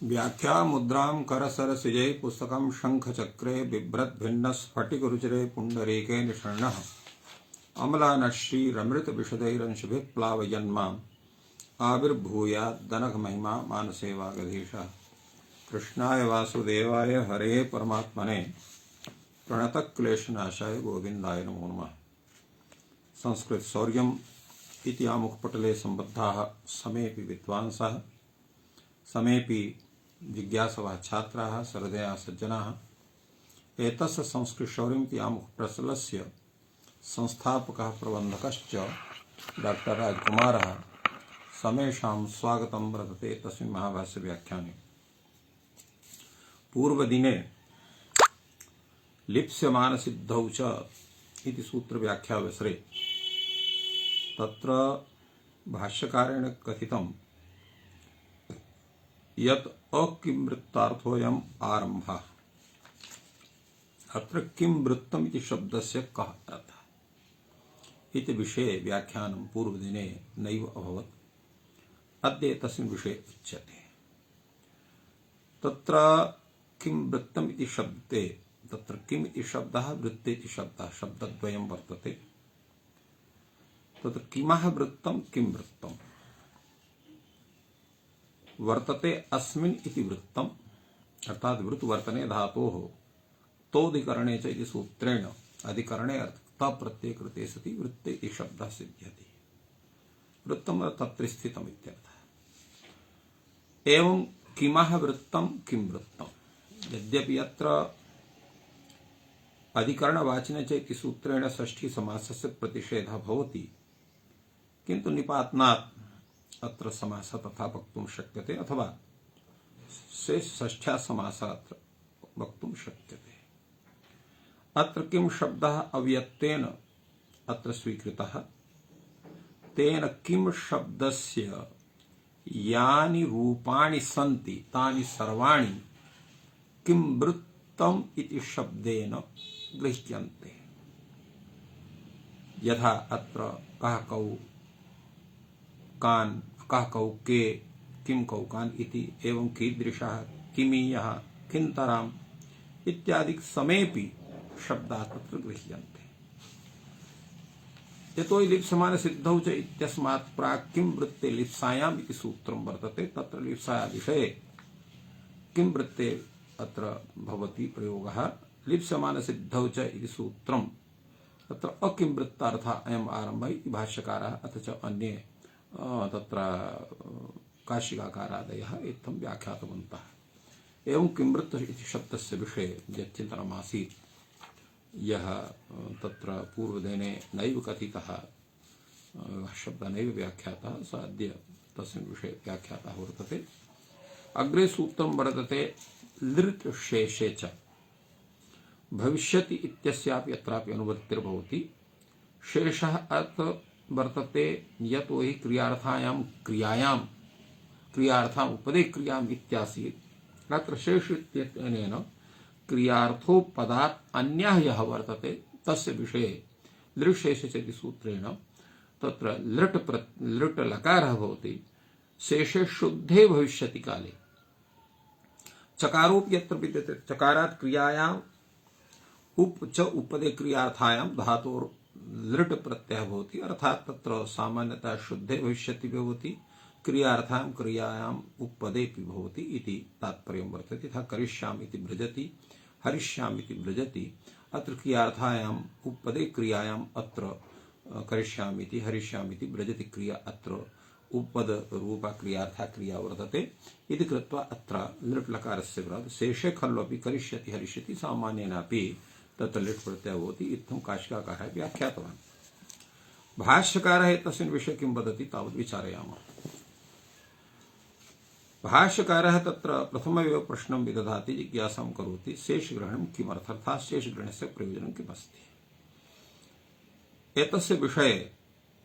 व्याख्या मुद्रां करसरसिजै पुस्तकं शंखचक्रे बिभ्रद्भिन्न स्फटिकरुचिरे पुण्डरीके निषण्णः अमलानश्रीरमृतविशदैरंशुभिः प्लावयन्माम् आविर्भूयाद्दनघमहिमा मानसे वागधीशः। कृष्णाय वासुदेवाय हरे परमात्मने प्रणतक्लेशनाशाय गोविन्दाय नमो नमः। संस्कृत शौर्यम् इति आमुखपटले सम्बद्धाः समेऽपि विद्वांसः समेऽपि जिज्ञासवः छात्राः सहृदयाः सज्जनाः एतस्य संस्कृत शौर्यम् इति आमुखप्रसलस्य संस्थापकः प्रबन्धकश्च डॉक्टर राजकुमारः समेषां स्वागतं वर्तते तस्मिन् महाभाष्य व्याख्याने। पूर्वदिने लिप्स्यमानसिद्धौ च इति सूत्र व्याख्यावसरे तत्र भाष्यकारेण कथितं यत् अकिंवृत्तार्थोऽयम् आरम्भः। अत्र किं वृत्तम् इति शब्दस्य कः अर्थः इति विषये व्याख्यानं पूर्वदिने नैव अभवत्। अद्य तस्मिन् विषये उच्यते। तत्र किं वृत्तम् इति शब्दे तत्र किम् इति शब्दः वृत्ते इति शब्दः शब्दद्वयं वर्तते। तत्र किमः वृत्तं किं वृत्तं वर्तते अस्मिन् इति वृत्तम् अर्थात् वृत्तवर्तने धातोः तोऽधिकरणे च इति सूत्रेण अधिकरणे अर्थः प्रत्ययकृते सति वृत्ते इति शब्दः सिद्ध्यति। वृत्तम् तत्र स्थितम् इत्यर्थः। एवं किमः वृत्तं किं वृत्तं यद्यपि अत्र अधिकरणवाचिने च इति सूत्रेण षष्ठी समासस्य प्रतिषेधः भवति किन्तु निपातनात् अत्र समासः तथा वक्तुं शक्यते अथवा षष्ठ्या समासः अत्र वक्तुं शक्यते। अत्र किं शब्दः अव्यक्तेन अत्र स्वीकृतः तेन किं शब्दस्य यानि रूपाणि सन्ति तानि सर्वाणि किं वृत्तम् इति शब्देन गृह्यन्ते। यथा अत्र कः कौ कान् कः कौ के किं कौकान् इति एवं कीदृशः किमीयः किन्तराम् इत्यादि समेऽपि शब्दाः तत्र गृह्यन्ते। यतो हि लिप्समानसिद्धौ च इत्यस्मात् प्राक् किं वृत्ते लिप्सायाम् इति सूत्रं वर्तते। तत्र लिप्साया विषये किं वृत्ते अत्र भवति प्रयोगः लिप्समानसिद्धौ च इति सूत्रं तत्र अकिं वृत्तार्थः अयम् आरम्भः इति भाष्यकारः अथ च अन्ये तत्र काशिकाकारादयः इत्थं व्याख्यातवन्तः। एवं किं वृत्त इति शब्दस्य विषये यच्चिन्तनमासीत् यः तत्र पूर्वदिने नैव कथितः शब्दः नैव व्याख्यातः स अद्य तस्मिन् विषये व्याख्यातः वर्तते। अग्रे सूत्रं वर्तते लृट् शेषे च भविष्यति इत्यस्यापि अत्रापि अनुवृत्तिर्भवति। शेषः अत्र वर्तते यतो हि क्रियार्थाम् उपदे क्रियाम् इत्यासीत्। अत्र शेष इत्यनेन क्रियार्थोपदात् अन्यः यः वर्तते तस्य विषये लृशेषचेति सूत्रेण तत्र लृट् लकारः भवति। शेषे शुद्धे भविष्यति काले चकारोपि यत्र विद्यते चकारात् क्रियायाम् उपदे क्रियार्थायां धातोर् लृट् प्रत्ययः भवति। अर्थात् तत्र सामान्यतः शुद्धे भविष्यति भवति क्रियार्थां क्रियायाम् उपदेपि भवति इति तात्पर्यं वर्तते। यथा करिष्यामि इति व्रजति हरिष्यामि इति व्रजति। अत्र क्रियार्थायाम् उपदे क्रियायाम् अत्र करिष्यामि इति हरिष्यामि इति व्रजति क्रिया अत्र उपद रूपा क्रियार्था क्रिया वर्तते इति कृत्वा अत्र लृट् लकारस्य विरोधः शेषे खल्वपि करिष्यति हरिष्यति सामान्येनापि तत्र लृट् प्रत्ययः भवति इत्थं काशिकाकारः व्याख्यातवान्। भाष्यकारः तस्मिन् विषये किं वदति तावत् विचारयामः। भाष्यकारः तत्र प्रथममेव प्रश्नं विदधाति जिज्ञासां करोति शेषग्रहणं किमर्थः शेषग्रहणस्य प्रयोजनं किमस्ति। एतस्य विषये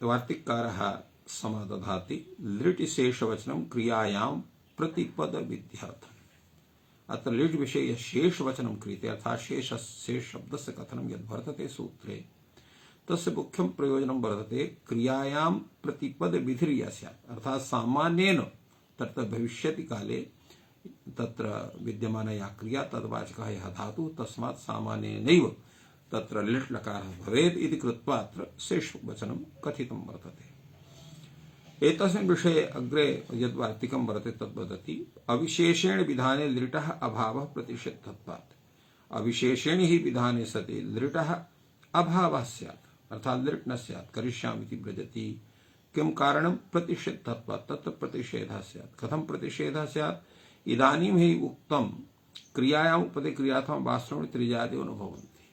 वार्तिककारः समादधाति लृट् शेषवचनं क्रियायां प्रतिपदविध्यर्थम्। अत्र लृट् विषये शेषवचनं क्रियते अर्थात् शेष शब्दस्य कथनं यद्वर्तते सूत्रे तस्य मुख्यं प्रयोजनं वर्तते क्रियायां प्रतिपदविधिर्या स्यात्। अर्थात् सामान्येन तत्र भविष्यति काले तत्र विद्यमानया क्रिया तद्वाचकः यः धातुः तस्मात् सामान्येनैव तत्र लिट् लकारः भवेत् इति कृत्वा अत्र शेषवचनं कथितं वर्तते। एतस्मिन् विषये अग्रे यद्वार्तिकं वर्तते तद्वदति अविशेषेण विधाने लिटः अभावः प्रतिषिद्धत्वात्। अविशेषेण ही विधाने सति लिटः अभावः स्यात् अर्थात् लिट् न स्यात् करिष्यामि इति व्रजति। किं कारणं? प्रतिषिद्धत्वात् तत्र प्रतिषेधः स्यात्। कथं प्रतिषेधः स्यात्? इदानीं हि उक्तं क्रियायाम् उपदे क्रियार्थं वास्तवं त्रिजादयो न भवन्ति।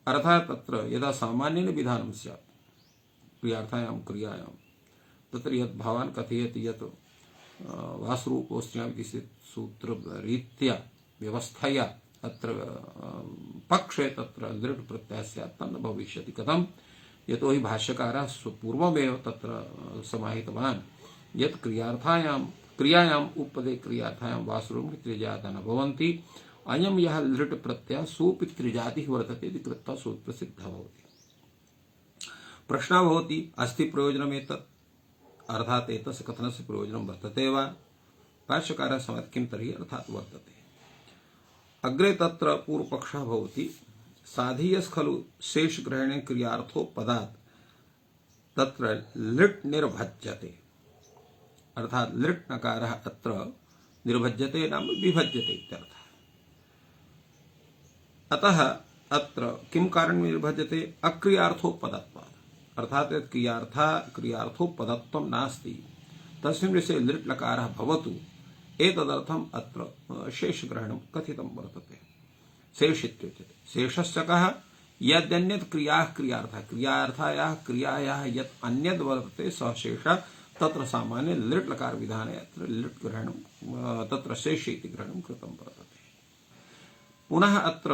अर्थात् तत्र यदा सामान्येन विधानं स्यात् क्रियार्थायां क्रियायां तत्र यत् भवान् कथयति यत् वासरूपोऽस्याम् इति सूत्ररीत्या व्यवस्थया अत्र पक्षे तत्र लिट् प्रत्ययः स्यात् तन्न भविष्यति। कथं? यतो हि भाष्यकारः पूर्वमेव तत्र समाहितवान् यत् क्रियायाम् उपदे क्रियार्थायां वासरूपं त्रिजाता न भवन्ति। अयं यः लिट् प्रत्ययः सोऽपि त्रिजातिः वर्तते इति कृत्वा सुप्रसिद्धः भवति। प्रश्नः भवति अस्ति प्रयोजनमेतत् अर्थात् एतस्य कथनस्य प्रयोजनं वर्तते वा? भाष्यकारः समात् किं तर्हि अर्थात् वर्तते। अग्रे तत्र पूर्वपक्षः भवति साधीयस् खलु शेषग्रहणे क्रियार्थो पदात् तत्र लिट् निर्भज्यते अर्थात् लिट् नकारः अत्र निर्भज्यते नाम विभज्यते इत्यर्थः। अतः अत्र किं कारणं निर्भज्यते? अक्रियार्थोपदत्वात् अर्थात् क्रियार्थो पदत्वं नास्ति तस्मिन् विषये लिट् लकारः भवतु एतदर्थम् अत्र शेषग्रहणं कथितं वर्तते। शेष इत्युच्यते। शेषश्च कः? यद्यन्यत् क्रियार्थायाः क्रियायाः यत् अन्यद् वर्तते सः शेषः तत्र सामान्य लिट् लकार विधाने अत्र लिट् ग्रहणं तत्र शेष इति ग्रहणं कृतं वर्तते। पुनः अत्र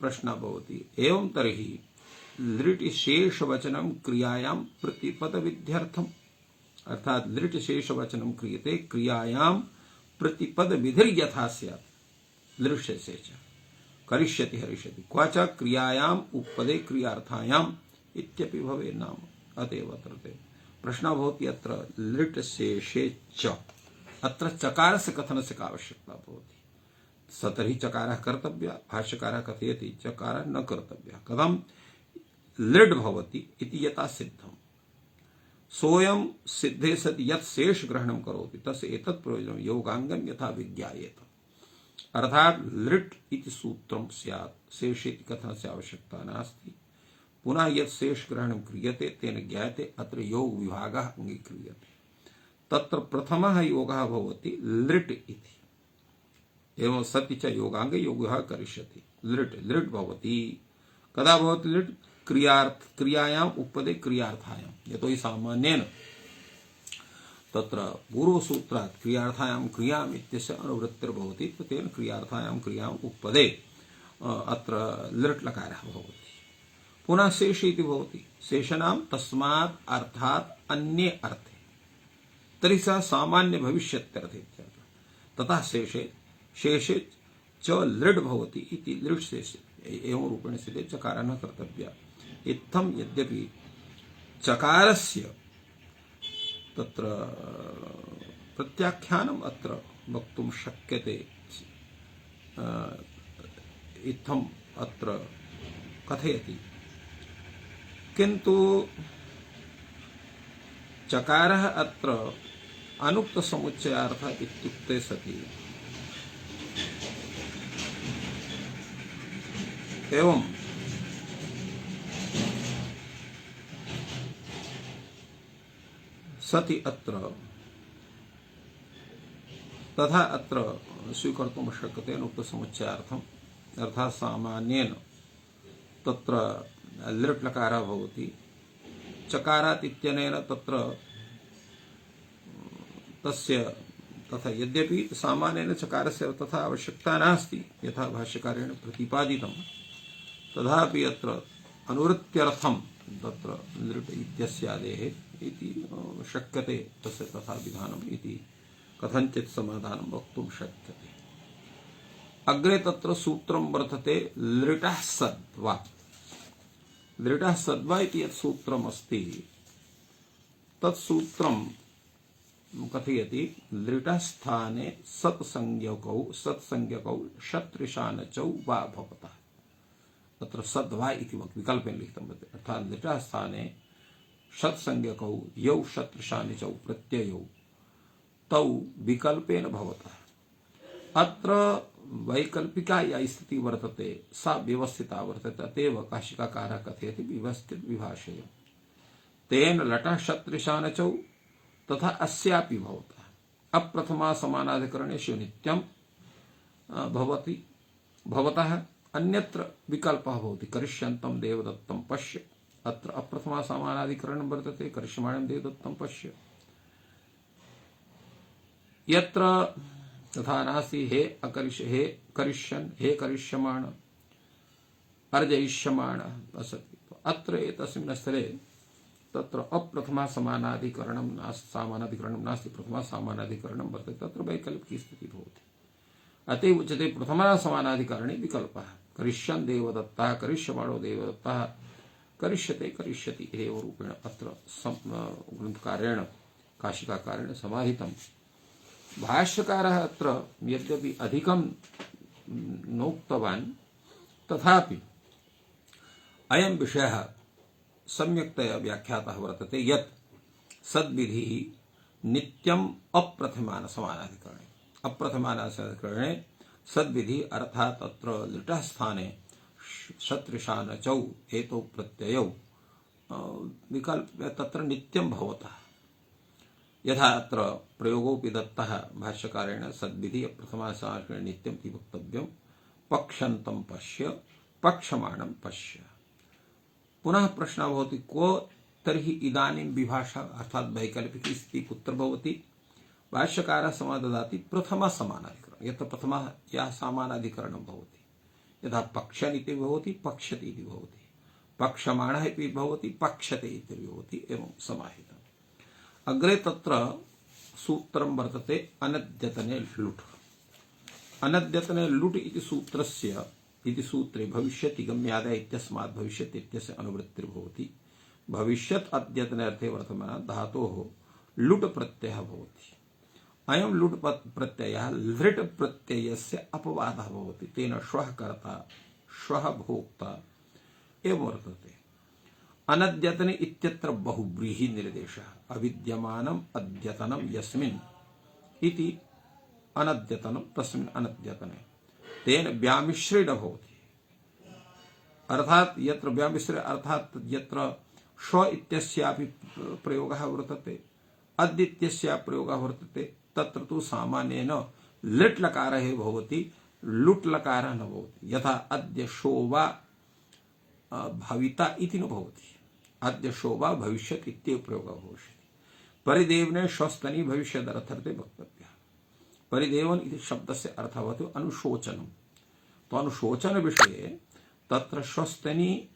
प्रश्नः भवति एवं तर्हि लिट् शेषवचनं क्रियायां प्रतिपदविध्यर्थम् अर्थात् लिट् शेषवचनं क्रियते क्रियायां प्रतिपदविधिर्यथा स्यात् लिट् शेषे च करिष्यति हरिष्यति क्व च क्रियायाम् उपपदे क्रियार्थायाम् इत्यपि भवेत् नाम। अतएव अत्र प्रश्नः भवति अत्र लिट् शेषे च अत्र चकारस्य कथनस्य का आवश्यकता भवति? स तर्हि चकारः कर्तव्यः। भाष्यकारः कथयति चकारः न कर्तव्यः। कथं? लिट् भवति इति यथा सिद्धम् सोऽयं सिद्धे सति यत् शेष ग्रहणं करोति तस्य एतत् प्रयोजनं योगाङ्गं यथा विज्ञायेत अर्थात् लिट् इति सूत्रं स्यात् शेष इति कथनस्य आवश्यकता नास्ति। पुनः यत् शेष ग्रहणं क्रियते तेन ज्ञायते अत्र योग विभागः अङ्गीक्रियते। तत्र प्रथमः योगः भवति लिट् इति एवं सति च योगाङ्गे योग विभागः करिष्यति। लिट् भवति कदा भवति लिट्? क्रियायाम् उपपदे क्रियार्थायां यतो हि सामान्येन तत्र पूर्वसूत्रात् क्रियार्थायां क्रियाम् इत्यस्य अनुवृत्तिर्भवति तेन क्रियार्थायां क्रियाम् उपपदे अत्र लिट् लकारः भवति। पुनः शेष इति भवति शेषनां तस्मात् अर्थात् अन्ये अर्थे तर्हि सः सामान्य भविष्यत्यर्थे तथा शेषे च लिट् भवति इति लिट् शेषे एवं रूपेण स्थिते चकारः न कर्तव्यः। इत्थं यद्यपि चकारस्य तत्र प्रत्याख्यानम् अत्र वक्तुं शक्यते इत्थम् अत्र कथयति किन्तु चकारः अत्र अनुक्त समुच्चयार्थः इत्युक्ते सति एवं सति अत्र तथा अत्र स्वीकर्तुं शक्यते अनुक्त समुच्चयार्थम् अर्थात् सामान्येन तत्र लिट् लकारः भवति चकारात् इत्यनेन तत्र तस्य तथा यद्यपि सामान्येन चकारस्य तथा आवश्यकता नास्ति यथा भाष्यकारेण प्रतिपादितं तथापि अत्र अनुवृत्त्यर्थं तत्र लिट् इत्यस्यादेः इति शक्यते तस्य तथा विधानम् इति कथञ्चित् समाधानं वक्तुं शक्यते। अग्रे तत्र सूत्रं वर्तते लिटः सद्वा। लिटः सद्वा इति यत् सूत्रम् अस्ति तत् सूत्रं कथयति लृटस्थाने सत्संज्ञकौ शत्रुशानचौ वा भवतः। तत्र सद् वा इति विकल्पेन लिखितं वर्तते। अर्थात् लृटस्थाने सत्संज्ञकौ यौ शत्रुशानिचौ प्रत्ययौ तौ विकल्पेन भवतः। अत्र वैकल्पिका या स्थिति वर्तते सा व्यवस्थिता वर्तते। अतएव काशिकाकारः कथयति व्यवस्थित विभाषेय। तेन लटः शत्रुशानचौ तथा अस्यापि भवतः। अप्रथमा समानाधिकरणेषु नित्यं भवति भवतः। अन्यत्र विकल्पः भवति करिष्यन्तं देवदत्तं पश्य। अत्र अप्रथमा समानाधिकरणं वर्तते करिष्यमाणं देवदत्तं पश्य। यत्र तथा नास्ति हे करिष्यन् हे करिष्यमाण अर्जयिष्यमाण असति। अत्र एतस्मिन् स्तरे तत्र अप्रथमा समानाधिकरणं नास्ति प्रथमा समानाधिकरणं वर्तते। तत्र वैकल्पिकी स्थितिः भवति। अतएव उच्यते प्रथमा समानाधिकरणे विकल्पः। करिष्यन् देवदत्तः करिष्यमाणो देवदत्तः करिष्यते करिष्यति एव रूपेण अत्र ग्रन्थकारेण काशिकाकारेण समाहितम्। भाष्यकारः अत्र यद्यपि अधिकं नोक्तवान् तथापि अयं विषयः सम्यक्तया व्याख्यातः वर्तते यत् सद्विधिः नित्यम् अप्रथमान समानाधिकरणे। अप्रथमानाधिकरणे सद्विधि अर्थात् तत्र लिटः स्थाने शत्रुशानचौ एतौ प्रत्ययौ विकल्प तत्र नित्यं भवतः। यथा अत्र प्रयोगोऽपि दत्तः भाष्यकारेण सद्विधि अप्रथमासाधिकरणे नित्यम् इति वक्तव्यम्। पक्ष्यन्तं पश्य पक्षमाणं पश्य। पुनः प्रश्नः भवति को तर्हि इदानीं विभाषा अर्थात् वैकल्पिकी स्थितिः कुत्र भवति? भाष्यकारः समाददाति प्रथमा समानाधिकरणं। यत्र प्रथमः यः समानाधिकरणं भवति यथा पक्ष्यन् इति भवति पक्ष्यति इति भवति पक्षमाणः इति भवति पक्ष्यते इति भवति एवं समाहितम्। अग्रे तत्र सूत्रं वर्तते अनद्यतने लुट्। अनद्यतने लुट् इति सूत्रस्य इति सूत्रे भविष्यति गम्यादय इत्यस्मात् भविष्यत् इत्यस्य अनुवृत्तिर्भवति। भविष्यत् अद्यतने अर्थे वर्तमान धातोः लुट् प्रत्ययः भवति। अयं लुट् प्रत्ययः लृट् प्रत्ययस्य अपवादः भवति। तेन श्वः कर्ता श्वः भोक्ता एवं वर्तते। अनद्यतने इत्यत्र बहुव्रीहि निर्देशः। अविद्यमानम् अद्यतनं यस्मिन् इति अनद्यतनं तस्मिन् अनद्यतने तेन व्यामिश्रेण भवति। अर्थात् यत्र व्यामिश्रे अर्थात् यत्र श्व इत्यस्यापि प्रयोगः वर्तते अद्य इत्यस्यापि प्रयोगः वर्तते तत्र तु सामान्येन लिट् लकारः एव भवति लुट् लकारः न भवति। यथा अद्य शोभा भविता इति न भवति। अद्य शोभा भविष्यत् इत्येव प्रयोगः भविष्यति। परिदेवने श्वस्तनी भविष्यदर्थर्थे वक्तव्यः। परिदेवन इति शब्दस्य अर्थः भवति अनुशोचनम्। तो अनुशोचन विषये तत्र श्वस्तनी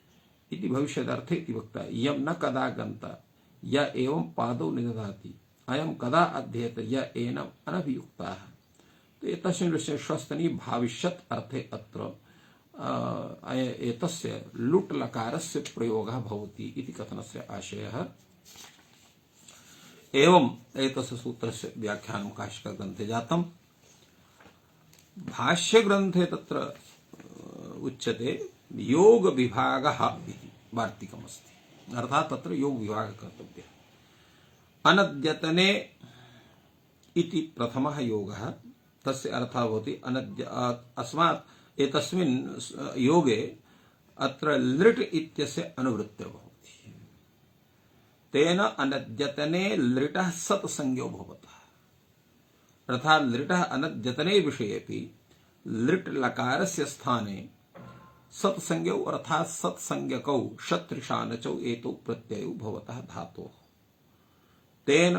इति भविष्यदर्थे इति वक्ता यं न कदा गन्ता य एवं पादौ निदधाति अयं कदा अध्येत य एनम् अनभियुक्ताः। तो एतस्मिन् विषये श्वस्तनी भविष्यत् अर्थे अत्र एतस्य लुट् लकारस्य प्रयोगः भवति इति कथनस्य आशयः। एवं एतस्य सूत्रस्य व्याख्यानं काशिकाग्रन्थे जातम्। भाष्यग्रन्थे तत्र उच्यते योग विभागः इति वार्तिकमस्ति। अर्थात् तत्र योग विभागः कर्तव्यः। अनद्यतने इति प्रथमः योगः तस्य अर्थः भवति अनद्य अस्मात् एतस्मिन् योगे अत्र लृट् इत्यस्य अनुवृत्तिर्भवति। तेन अनद्यतने लृटः सत्संज्ञो भवतः। अर्थात् लृटः अनद्यतने विषयेपि लृट् लकारस्य स्थाने सत्संज्ञौ अर्थात् सत्संज्ञकौ शत्रुशानचौ एतौ प्रत्ययौ भवतः धातोः। तेन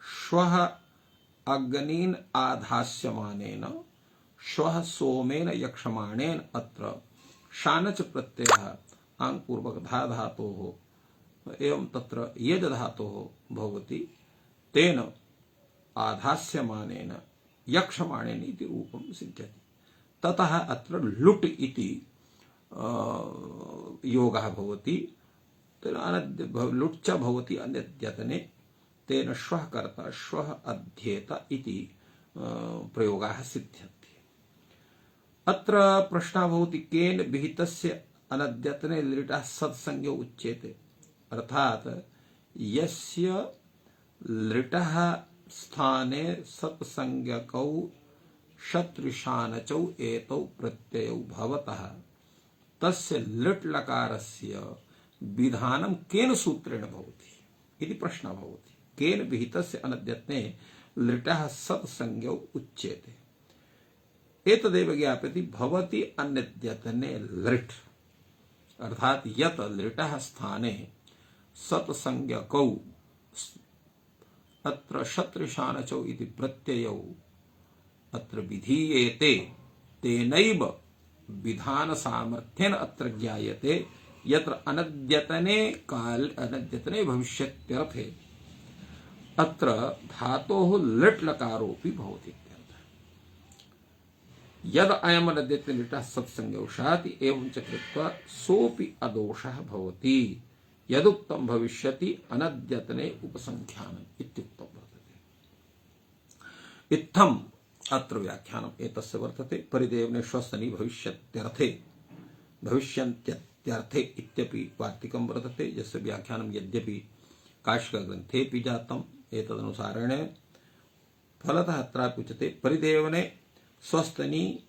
श्वः अग्नीन् आधास्यमानेन श्वः सोमेन यक्षमाणेन अत्र शानच प्रत्ययः आङ्पूर्वक धा धातोः एवं तत्र यद धातोः भवति। तेन आधास्यमानेन यक्षमाणेन इति रूपं सिद्ध्यति। ततः अत्र लुट् इति योगः भवति। लुट् च भवति अनद्यतने तेन श्वः कर्ता श्वः अध्येत इति प्रयोगाः सिद्ध्यन्ति। अत्र प्रश्नः भवति केन विहितस्य अनद्यतने लिटः सत्संज्ञो उच्यते, अर्थात यस्य लिटः स्थाने सत्संज्ञकौ शत्रुशानचौ एतौ प्रत्ययौ भवतः तस्य लिट् लकारस्य विधानं केन सूत्रेण भवति इति प्रश्नः भवति। केन विहितस्य अनद्यतने लिटः सत्संज्ञौ उच्यते, एतदेव ज्ञापयति भवति अनद्यतने लिट्, अर्थात यत् लिटः स्थाने सत्संज्ञकौ अत्र शत्रुशानचौ इति प्रत्ययौ अत्र विधीयेते तेनैव विधान सामर्थ्येन अत्र ज्ञायते यत्र अनद्यतने भविष्यत्यर्थे अत्र धातोः लिट् लकारोऽपि भवति इत्यर्थः। यद अयम् अनद्यतने लिटः सत्संज्ञौ शाति एवं च कृत्वा सोऽपि अदोषः भवति यदुक्तं भविष्यति अनद्यतने उपसंख्यानम् इत्युक्तं वर्तते। इत्थम् अत्र व्याख्यानम् एतस्य वर्तते। परिदेवने श्वस्तनी भविष्यन्त्यर्थे इत्यपि वार्तिकं वर्तते, यस्य व्याख्यानं यद्यपि काशिकाग्रन्थेऽपि जातम्, एतदनुसारेण फलतः अत्रापि उच्यते परिदेवने स्वस्तनी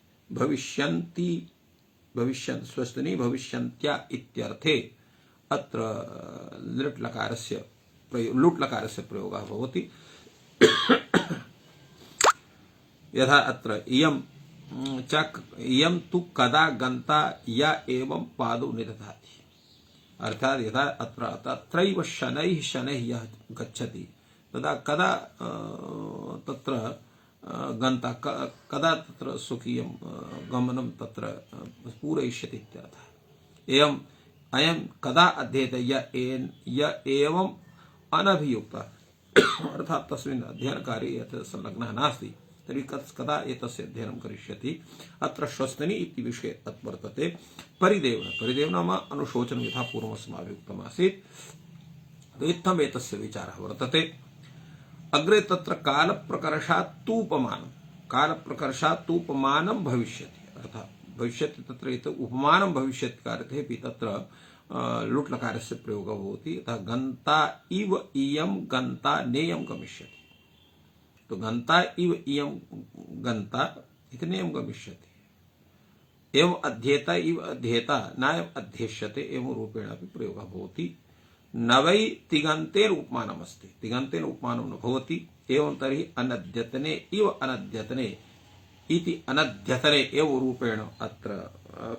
भविष्यन्त्या इत्यर्थे अत्र लुट् लकारस्य प्रयोगः भवति। यथा अत्र इयं तु कदा गन्ता या एवं पादौ निदधाति, अर्थात यथा अत्रैव शनैः यः गच्छति तदा कदा तत्र गन्ता कदा तत्र स्वकीयं गमनं तत्र पूरयिष्यति इत्यर्थः। अयं कदा अध्येत य एवं अनभियुक्तः, अर्थात तस्मिन् अध्ययनकार्ये यत् संलग्नः नास्ति तर्हि कदा एतस्य अध्ययनं करिष्यति। अत्र श्वस्तनी इति विषये वर्तते परिदेवनं नाम अनुशोचनं, यथा पूर्वमस्माभिः उक्तमासीत्। इत्थम् एतस्य विचारः वर्तते। अग्रे तत्र कालप्रकर्षात् तूपमानं भविष्यति, अर्थात् भविष्यति तत्र उपमानं भविष्यति कार्यतेऽपि तत्र लुट् लकारस्य प्रयोगः भवति। यथा गन्ता इव इयं गन्ता नेयं गमिष्यति, तो गन्ता इव इयं गन्ता इति नेयं गमिष्यति। एवं अध्येता इव अध्येता नायम् अध्येष्यते एवं रूपेण अपि प्रयोगः भवति। न वै तिङन्तेन उपमानमस्ति, तिङन्तेन उपमानं न भवति। एवं तर्हि अनद्यतने इव अनद्यतने इति अनद्यतने एव रूपेण अत्र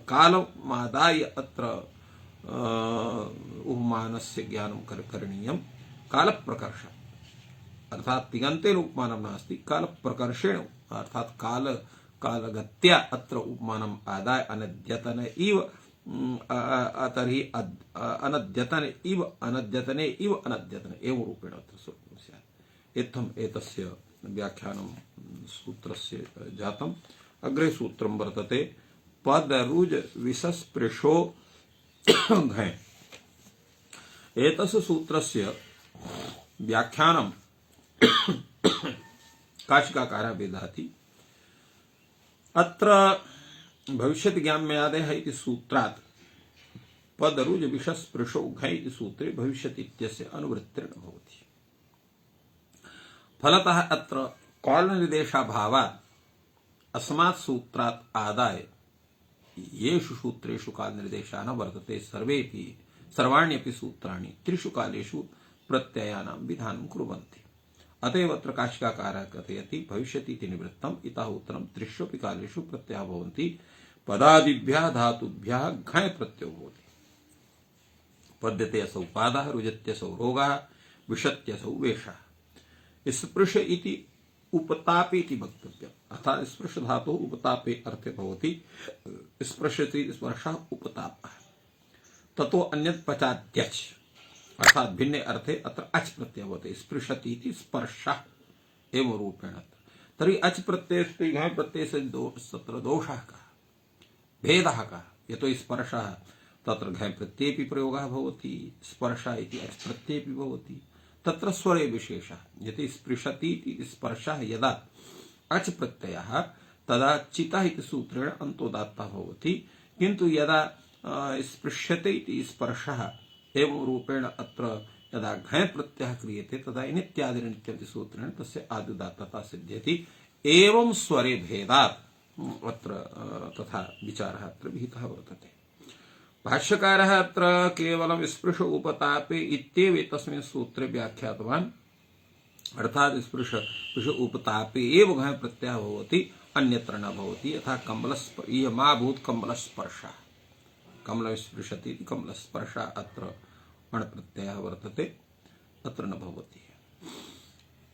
कालमादाय अत्र उपमानस्य ज्ञानं करणीयं। कालप्रकर्ष अर्थात तिङन्तेन उपमानं नास्ति, कालप्रकर्षेण अर्थात कालगत्या अत्र उपमानम् आदाय अनद्यतन इव तर्हि अनद्यतने इव अनद्यतने एव रूपेण अत्र स्यात्। इत्थम् एतस्य व्याख्यानं सूत्रस्य जातम्। अग्रे सूत्रं वर्तते पदरुज विसस्पृशो घञ्। एतस्य सूत्रस्य व्याख्यानं काशिकाकारः विदधाति। अत्र भविष्यति ज्ञाम्यादेः इति सूत्रात् पदरुज विसस्पृशो घञ् इति सूत्रे भविष्यति इत्यस्य अनुवृत्तिर्न भवति। फलतः अत्र कालनिर्देशाभावात् अस्मात् सूत्रात् आदाय येषु सूत्रेषु कालनिर्देशः न वर्तते सर्वाण्यपि सूत्राणि त्रिषु कालेषु प्रत्ययानां विधानं कुर्वन्ति। अतएव अत्र काशिकाकारः कथयति भविष्यति इति निवृत्तम् इतः उत्तरं त्रिष्वपि कालेषु प्रत्ययाः भवन्ति। पदादिभ्यः धातुभ्यः घञ् प्रत्ययो भवति। पद्यते असौ पादः, रुजत्यसौ रोगः, विशत्यसौ वेषः। स्पृश इति उपतापे इति वक्तव्यम्, अर्थात् स्पृश धातुः उपतापे अर्थे भवति। स्पृशति स्पर्शः उपतापः। ततो अन्यत् पचाद्यच् अर्थात भिन्ने अर्थे अत्र अच् प्रत्ययः भवति। स्पृशति इति स्पर्शः एवं रूपेण। तर्हि अच् प्रत्ययस्य घञ् प्रत्ययस्य तत्र दोषः कः, भेदः कः? यतो स्पर्शः तत्र घञ् प्रत्ययेऽपि प्रयोगः भवति, स्पर्शः इति अच् प्रत्ययेऽपि भवति। तत्र स्वरे विशेषः यदि स्पृशति इति स्पर्शः यदा अच प्रत्ययः तदा चितः इति सूत्रेण अन्तोदात्तः भवति किन्तु यदा स्पृश्यते इति स्पर्शः एवं रूपेण अत्र यदा घञ् प्रत्ययः क्रियते तदा नित्यादिनित्यमिति सूत्रेण तस्य आदिदात्तता सिद्ध्यति एवं स्वरे भेदात् अत्र तथा विचारः अत्र विहितः वर्तते। भाष्यकारः अत्र केवलं स्पृश उपतापे इत्येव एतस्मिन् सूत्रे व्याख्यातवान् अर्थात् स्पृश उपतापे एव घञ् प्रत्ययः भवति अन्यत्र न भवति यथा कमलस्पर्श कमलस्पर्शः कमलं स्पृशति इति कमलस्पर्शः अत्र अण् प्रत्ययः वर्तते अत्र न भवति।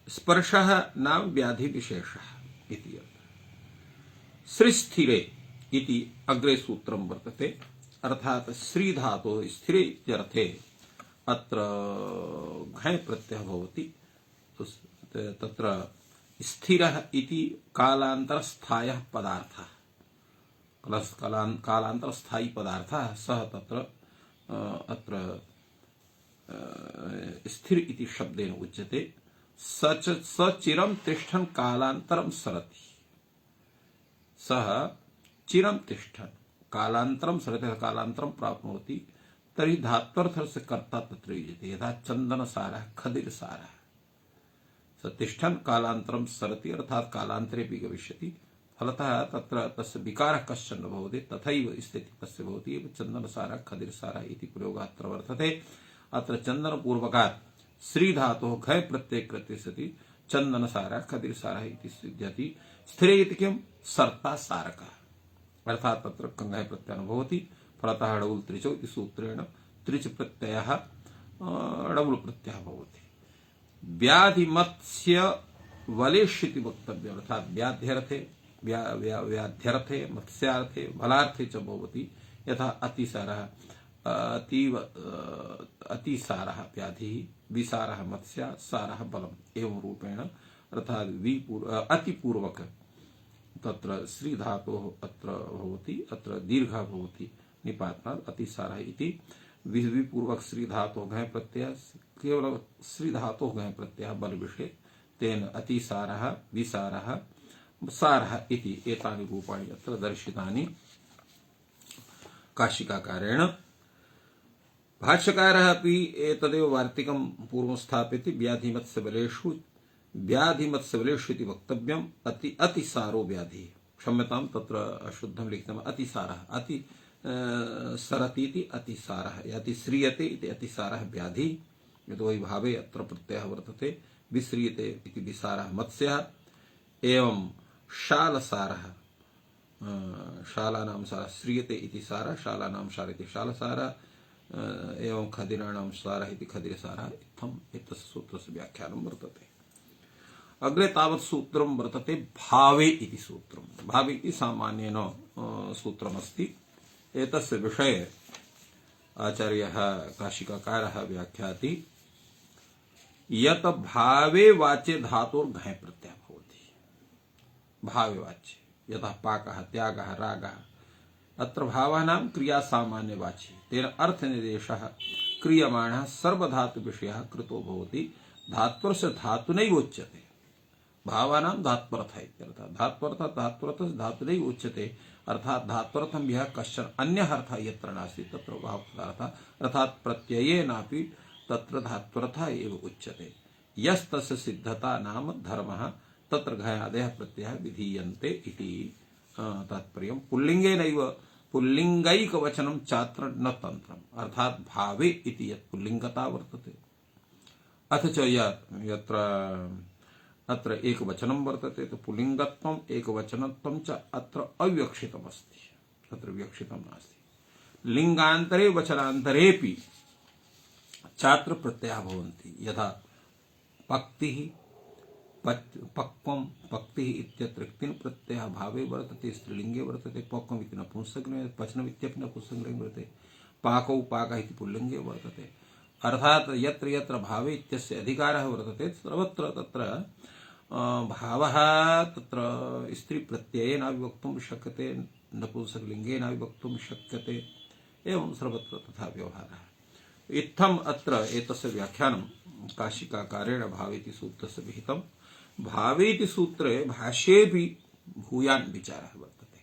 स्पर्शः नाम व्याधि विशेषः इति श्रीस्थिरे इति अग्रे सूत्रं वर्तते अर्थात् श्री धातोः स्थिरे इत्यर्थे अत्र घञ् प्रत्ययः भवति तत्र स्थिरः इति कालान्तरस्थायः पदार्थः कालान्तरस्थायी पदार्थः सः तत्र अत्र स्थिर इति शब्देन उच्यते स चिरं तिष्ठन् कालान्तरं सरति सः चिरं तिष्ठन् कालान्तरं सरति कालान्तरं प्राप्नोति तर्हि धात्वर्थस्य कर्ता तत्र युज्यते यथा चन्दनसारः खदिरसारः स तिष्ठन् कालान्तरं सरति अर्थात् कालान्तरेऽपि गमिष्यति फलतः तत्र तस्य विकारः कश्चन न भवति तथैव स्थितिः तस्य भवति एव चन्दनसारः खदिरसारः इति प्रयोगः अत्र वर्तते। अत्र चन्दनपूर्वकात् श्री धातोः घञ् प्रत्यये कृते सति चन्दनसारः खदिरसारः इति सिद्ध्यति। स्थिरे इति किं सर्ता सारकः अर्थात् तत्र घञ् प्रत्ययः न भवति फलतः ड़बुल् त्रिचौ इति सूत्रेण त्रिच प्रत्ययः ड़बुल् प्रत्ययः भवति। व्याधिमत्स्य वलेष् इति वक्तव्यम् अर्थात् व्याध्यर्थे मत्स्यार्थे बलार्थे च भवति यथा अतिसारः अतिसारः व्याधिः विसारः मत्स्या सारः बलम् एवं रूपेण अर्थात् अतिपूर्वक तत्र श्री धातोः अत्र भवति अत्र दीर्घः भवति निपातनात् अतिसारः इति विपूर्वक श्री धातोः घञ् प्रत्ययः केवल श्री धातोः घञ् प्रत्ययः बल विषये तेन अतिसारः विसारः सारः इति एतानि रूपाणि अत्र दर्शितानि काशिकाकारेण। भाष्यकारः अपि एतदेव वार्तिकं पूर्वं स्थापयति व्याधिमत्स्यबलेषु इति वक्तव्यम् अतिसारो व्याधिः क्षम्यतां तत्र अशुद्धं लिखितम् अतिसारः अति सरति इति अतिसारः यदि श्रीयते इति अतिसारः व्याधिः यतोहि भावे अत्र प्रत्ययः वर्तते विश्रीयते इति विसारः मत्स्यः एवं शालसारः शालानां सारः श्रीयते इति सारः शालानां सारः इति शालसारः एवं खदिराणां सारः इति खदिरसारः इत्थम् एतस्य सूत्रस्य व्याख्यानं वर्तते। अग्रे तावत् सूत्रं वर्तते भावे इति सूत्रं भावे इति सामान्येन सूत्रमस्ति एतस्य विषये आचार्यः काशिकाकारः व्याख्याति यत् भावे वाच्ये धातोर्घञ् प्रत्ययः भवति भावे वाच्ये यथा पाकः त्यागः रागः अत्र भावः नाम क्रिया सामान्यवाची तेन अर्थनिर्देशः क्रियमाणः सर्वधातु विषयः कृतो भवति धात्वस्य धातुनैव उच्यते भावानां धात्वर्थः इत्यर्थः धात्वर्थः धातुनैव उच्यते अर्थात् धात्वर्थं यः कश्चन अन्यः अर्थः यत्र नास्ति तत्र भावपदार्थः अर्थात् प्रत्ययेनापि तत्र धात्वर्थः एव उच्यते यस्तस्य सिद्धता नाम धर्मः तत्र घञ्यादयः प्रत्ययः विधीयन्ते इति तात्पर्यं पुल्लिंगेनैव पुल्लिंगैकवचनं चात्र न तन्त्रम् अर्थात् भावे इति यत् पुल्लिंगता वर्तते अथ च यत्र अत्र एकवचनं वर्तते तो पुल्लिंगत्वम् एकवचनत्वं च अत्र अविवक्षितमस्ति अत्र विवक्षितं नास्ति लिंगान्तरे वचनान्तरेपि चात्र प्रत्ययाः भवन्ति यथा पक्तिः पक्वं पक्तिः इत्यत्र क्तिन् प्रत्ययः भावे वर्तते स्त्रीलिंगे वर्तते पक्वम् इति नपुंसकलिंगे पचनम् इत्यपि नपुंसकलिंगे वर्तते पाकौ पाकः इति पुल्लिंगे वर्तते अर्थात् यत्र यत्र भावे इत्यस्य अधिकारः वर्तते सर्वत्र तत्र भावः तत्र स्त्री प्रत्ययेन विवक्तुं शक्यते नपुंसकलिंगेन विवक्तुं शक्यते एवं सर्वत्र तथा व्यवहारः इत्थम अत्र एतस्य व्याख्यानं काशिकाकारेण भावेति सूत्रस्य विहितं। भावेति सूत्रे भाष्येऽपि भूयान् विचारः वर्तते।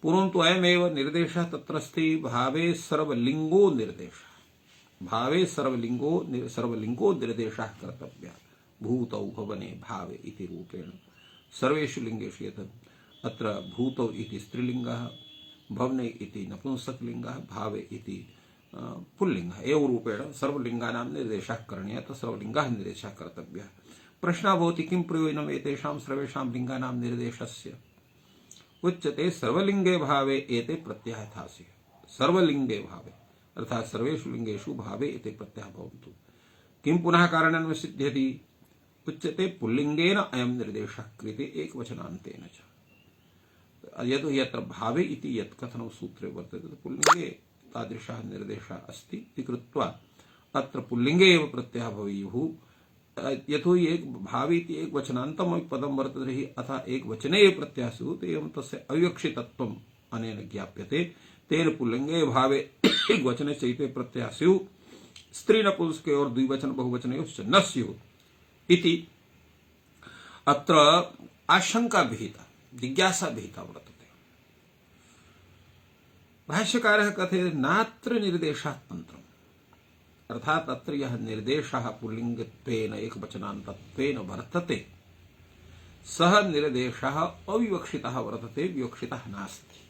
पूर्वं तु अयमेव निर्देशः तत्रस्ति, भावे सर्वलिङ्गो निर्देशः। भावे सर्वलिङ्गो निर्देशः कर्तव्यः। भूतौ भवने भावे इति रूपेण सर्वेषु लिङ्गेषु यत् अत्र भूतौ इति स्त्रीलिङ्गः, भवने इति नपुंसकलिङ्गः, भावे इति पुल्लिङ्गः, एवं रूपेण सर्वलिङ्गानां निर्देशः करणीयः। तत् सर्वलिङ्गः निर्देशः कर्तव्यः। प्रश्नः भवति किं प्रयोजनम् एतेषां सर्वेषां लिङ्गानां निर्देशस्य? उच्यते सर्वलिङ्गे भावे एते प्रत्ययः यथा स्युः। सर्वलिङ्गे भावे अर्थात् सर्वेषु लिङ्गेषु भावे एते प्रत्ययः भवन्तु। किं पुनः कारणेन सिद्ध्यति? उच्यते पुल्लिङ्गेन अयं निर्देशः क्रियते एकवचनान्तेन च। यतो हि यत्र भावे इति यत् कथनं सूत्रे वर्तते पुल्लिङ्गे तादृशः निर्देशः अस्ति इति कृत्वा अत्र पुल्लिङ्गे एव प्रत्ययः भवेयुः। यतो हि एक भावे इति एकवचनान्तम् पदं वर्तते तर्हि अतः एकवचने एव प्रत्ययः स्युः, एवं तस्य अविवक्षितत्वम् अनेन ज्ञाप्यते। तेन पुल्लिङ्गे भावे एकवचने चैते प्रत्ययः स्युः, स्त्री नपुंसकयोः द्विवचन बहुवचनयोश्च न स्युः इति अत्र आशंका विहिता, जिज्ञासा विहिता वर्तते। भाष्यकारः कथयति नात्र निर्देशः तन्त्रम्, अर्थात् अत्र यः निर्देशः पुल्लिङ्गत्वेन एकवचनान्तत्वेन वर्तते सः निर्देशः अविवक्षितः वर्तते, विवक्षितः नास्ति।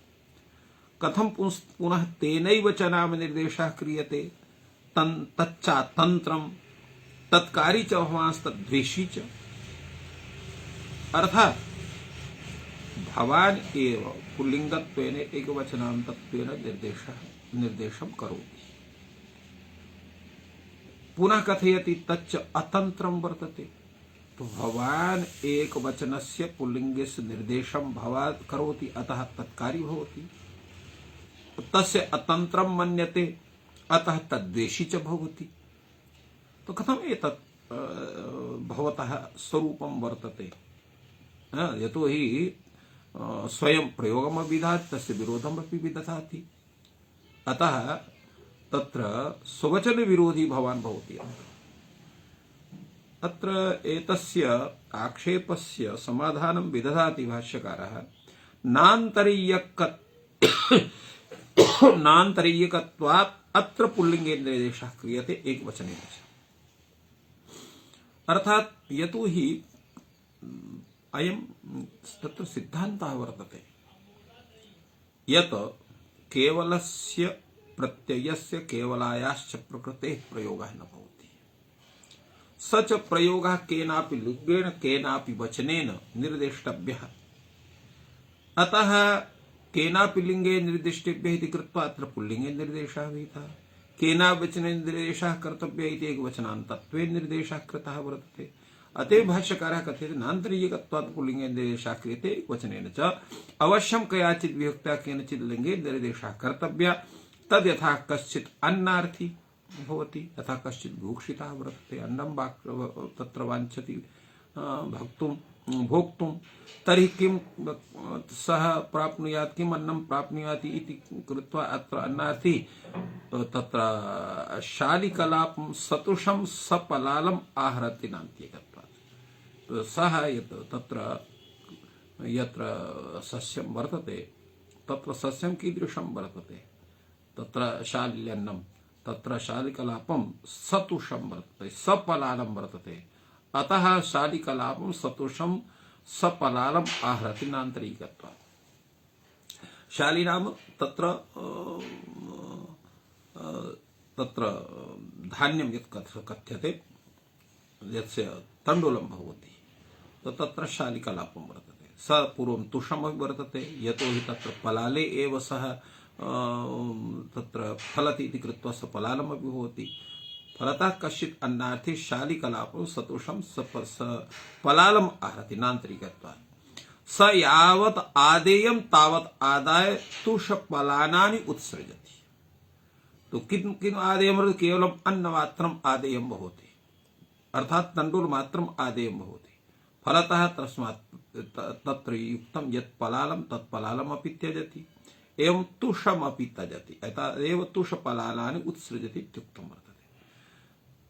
कथं पुनः तेनैव च नाम निर्देशः क्रियते? तच्चा तन्त्रम् तत्कारी च भवांस्तद्वेषी च, अर्थात् भवान् एव पुल्लिङ्गत्वेन एकवचनान्तत्वेन निर्देशं करोति। पुनः कथयति तच्च अतन्त्रं वर्तते। तो भवान् एकवचनस्य पुल्लिङ्गस्य निर्देशं भवान् करोति, अतः तत्कारी भवति। तस्य अतन्त्रं मन्यते, अतः तद्वेषी च भवति। तो कथम् एतत् भवतः स्वरूपं वर्तते? यतो हि स्वयं प्रयोगम विदधाति, तस्य विरोधमपि विदधाति। अतः तत्र स्ववचन विरोधी भवान् भवति। अत्र एतस्य आक्षेपस्य समाधानं विदधाति भाष्यकारः। नान्तरीयकत्वात् अत्र पुल्लिङ्गे निर्देशः क्रियते एकवचनेन च। अर्थात् यतो हि अयं तत्र सिद्धान्तः वर्तते यत् केवलस्य प्रत्ययस्य केवलायाश्च प्रकृतेः प्रयोगः न भवति। स च प्रयोगः केनापि लिङ्गेन केनापि वचनेन निर्देष्टव्यः। अतः केनापि लिङ्गे निर्दिष्टेभ्यः इति कृत्वा अत्र पुल्लिङ्गे निर्देशः विहितः। केनापि वचने निर्देशः कर्तव्यः इति एकवचनान्तत्वेन निर्देशः कृतः वर्तते। अतः भाष्यकारः कथयति नान्तरीयकत्वात् पुल्लिङ्गे निर्देशः क्रियते एकवचनेन च। अवश्यं कयाचित् विभक्त्या केनचित् लिङ्गे निर्देशः कर्तव्यः। तद् यथा कश्चित् अन्नार्थी भवति, यथा कश्चित् भूक्षितः वर्तते, अन्नं तत्र वाञ्छति भोक्तुं, तर्हि किं सः प्राप्नुयात्, किम् अन्नं प्राप्नुयात् इति कृत्वा अत्र अन्नार्थी तत्र शालिकलापं सतुषं सपलालम् आहरति नान्त्येकत्वात्। सः यत्र सस्यं वर्तते तत्र सस्यं कीदृशं वर्तते? तत्र शाल्यन्नं, तत्र शालिकलापं सतुषं वर्तते, सपलालं वर्तते। अतः शालिकलापं सतुषं सपलालम् आहरति नान्तरीकत्वात्। शाली नाम तत्र धान्यं यत् कथ्यते, यस्य तण्डुलं भवति, तत्र शालिकलापं वर्तते। स पूर्वं तुषमपि वर्तते, यतो हि तत्र पलाले एव सः तत्र फलति इति कृत्वा स पलालमपि भवति। फलतः कश्चित् अन्नार्थी शालिकलापं सतुषं पलालम् आहरति नान्तरीकत्वात्। स यावत् आदेयं तावत् आदाय तुषपलानानि उत्सृजति। तो किम् आदेयं? केवलम् अन्नमात्रम् आदेयं भवति, अर्थात् तण्डुलमात्रम् आदेयं भवति। फलतः तस्मात् तत्र युक्तं यत् पलालं तत् पलालमपि त्यजति। एवं तुषमपि त्यजति एतादेव तुषफलानि उत्सृजति इत्युक्तं वर्तते।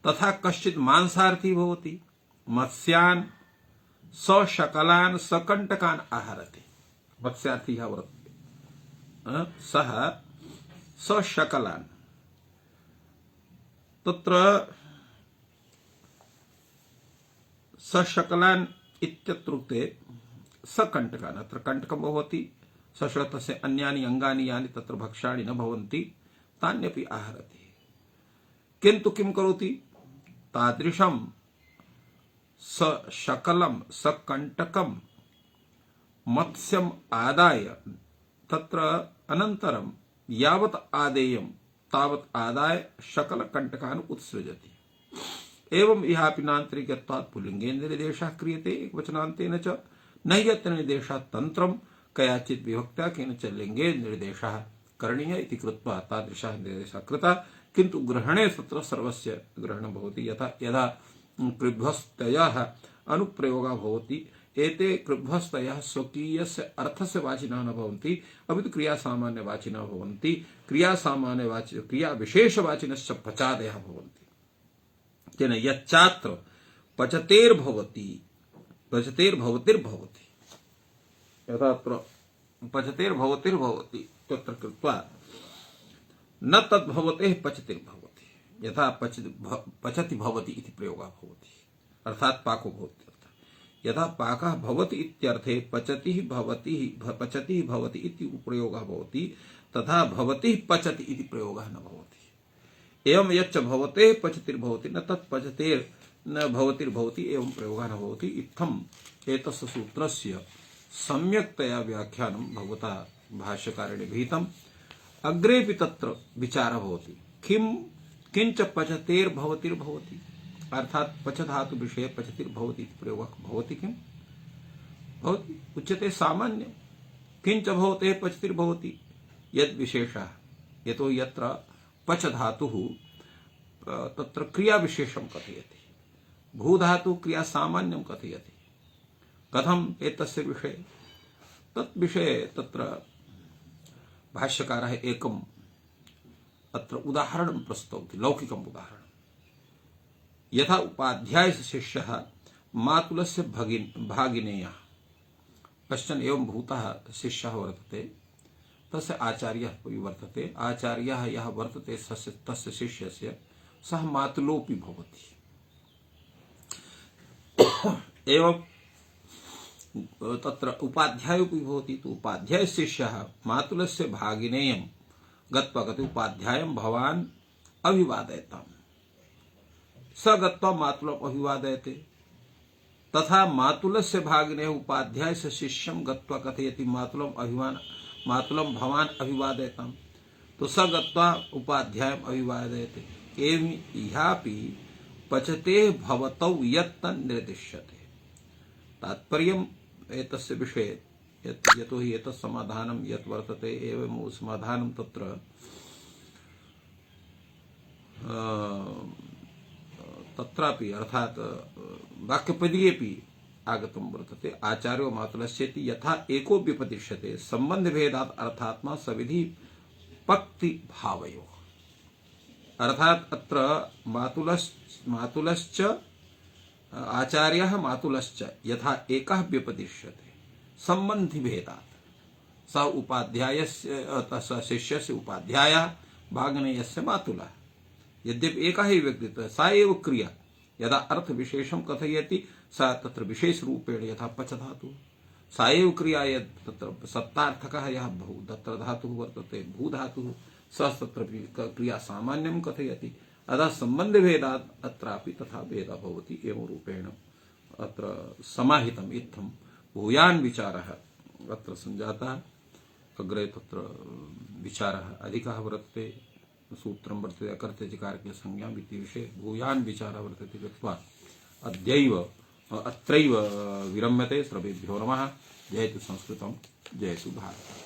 तथा कश्चित् मांसार्थी भवति मत्स्यान् सशकलान् सकण्टकान् आहरति। मत्स्यार्थी यः वर्तते सः सशकलान् तत्र सशकलान् इत्यत्रुक्ते सकण्टकान् अत्र कण्टकं भवति सशतस्य अन्यानि अंगानि यानि तत्र भक्ष्याणि न भवन्ति तान्यपि आहरति। किन्तु किं करोति तादृशं सशकलं सकण्टकं मत्स्यम् आदाय तत्र अनन्तरं यावत् आदेयं तावत् आदाय शकलकण्टकान् उत्सृजति। एवं इहापि नान्तरिकत्वात् पुल्लिङ्गेन निर्देशः क्रियते एकवचनान्तेन च न यत्र निर्देशः तन्त्रं कयाचित् विभक्त्या केनचित् लिङ्गेन निर्देशः करणीयः इति कृत्वा तादृशः निर्देशः कृतः। किन्तु ग्रहणे तत्र सर्वस्य ग्रहणं भवति यदा कृभ्वस्तयः अनुप्रयोगः भवति एते कृभ्वस्तयः स्वकीयस्य अर्थस्य वाचिनः न भवन्ति अपि तु क्रियासामान्यवाचिनः भवन्ति। क्रियाविशेषवाचिनश्च पचादयः भवन्ति। तेन यच्चात्र पचतेर्भवति पचतेर्भवतिर्भवति यथा अत्र पचतेर्भवतिर्भवति तत्र कृत्वा न तद्भवतेः पचतिर्भवति यथा पचति भवति इति प्रयोगः भवति अर्थात् पाको भवति। यथा पाकः भवति इत्यर्थे पचतिः भवति इति प्रयोगः भवति तथा भवतिः पचति इति प्रयोगः न भवति। एवं यच्च भवतेः पचतिर्भवति न तत् पचतेर्न भवतिर्भवति एवं प्रयोगः न भवति। इत्थम् एतस्य सूत्रस्य सम्यक्तया व्याख्यानं भगवता भाष्यकारेण विहितम्। अग्रेपि तत्र विचारः भवति किंच पचतेर्भवतिर्भवति अर्थात पच धातु विषये पचतिर्भवति इति प्रयोगः भवति किं भवति उच्यते सामान्य किंच भवते पचतिर्भवति यद् विशेषः यतो यत्र पच धातुः तत्र क्रिया विशेषं कथयति भू धातु क्रिया सामान्यं कथयति कथम एतस्य विषये तत् विषये तत्र भाष्यकारः एकम् अत्र उदाहरणं प्रस्तौति लौकिकम् उदाहरणं। यथा उपाध्याय शिष्यः मातुलस्य भागिनेयः कश्चन एवं भूतः शिष्यः वर्तते तस्य आचार्यः वर्तते आचार्यः यः वर्तते तस्य शिष्यस्य सः मातुलोऽपि भवति। एवं तत्र उपाध्यायोऽपि भवति तु उपाध्याय शिष्यः मातुलस्य भागिनेयं गत्वा कथयति उपाध्यायं भवान् अभिवादयताम् स गत्वा मातुलम् अभिवादयते तथा मातुलस्य भागिनेः उपाध्यायस्य शिष्यं गत्वा कथयति मातुलं भवान् अभिवादयताम् तो स गत्वा उपाध्यायम् अभिवादयते। एवं इहापि पचतेः भवतौ यत्तन् निर्दिश्यते। तात्पर्यम् एतस्य विषये यतो हि एतत् समाधानं यत् वर्तते एवं समाधानं तत्र तत्रापि अर्थात वाक्यपदीयेपि आगतं वर्तते आचार्यो मातुलस्येति यथा एको व्यपदिश्यते संबंध भेदात् अर्थात्मा सविधि पक्ति भावयो अर्थात अत्र मातुलश्च आचार्यः मातुलश्च यथा एकः व्यपदिश्यते संबंधि भेदात् स उपाध्यायस्य शिष्यस्य उपाध्यायः भागनेयस्य मातुलः यद्यपि एकः एव व्यक्तित्वः सा एव क्रिया यदा अर्थ विशेषं कथयति सा तत्र विशेष रूपेण यथा पच धातुः सा एव क्रिया यत् तत्र सत्तार्थकः यः बहु तत्र धातुः वर्तते भू धातुः सः तत्र क्रिया सामान्यं कथयति अतः सम्बन्धभेदात् अत्रापि तथा भेदः भवति एवं रूपेण अत्र समाहितम् इत्थं भूयान् विचारः अत्र सञ्जातः। अग्रे तत्र विचारः अधिकः वर्तते सूत्रं वर्तते अकर्तृकारके संज्ञा इति विषये भूयान् विचारः वर्तते कृत्वा अद्यैव अत्रैव विरम्यते। सर्वेभ्यो नमः। जयतु संस्कृतं जयतु भारतम्।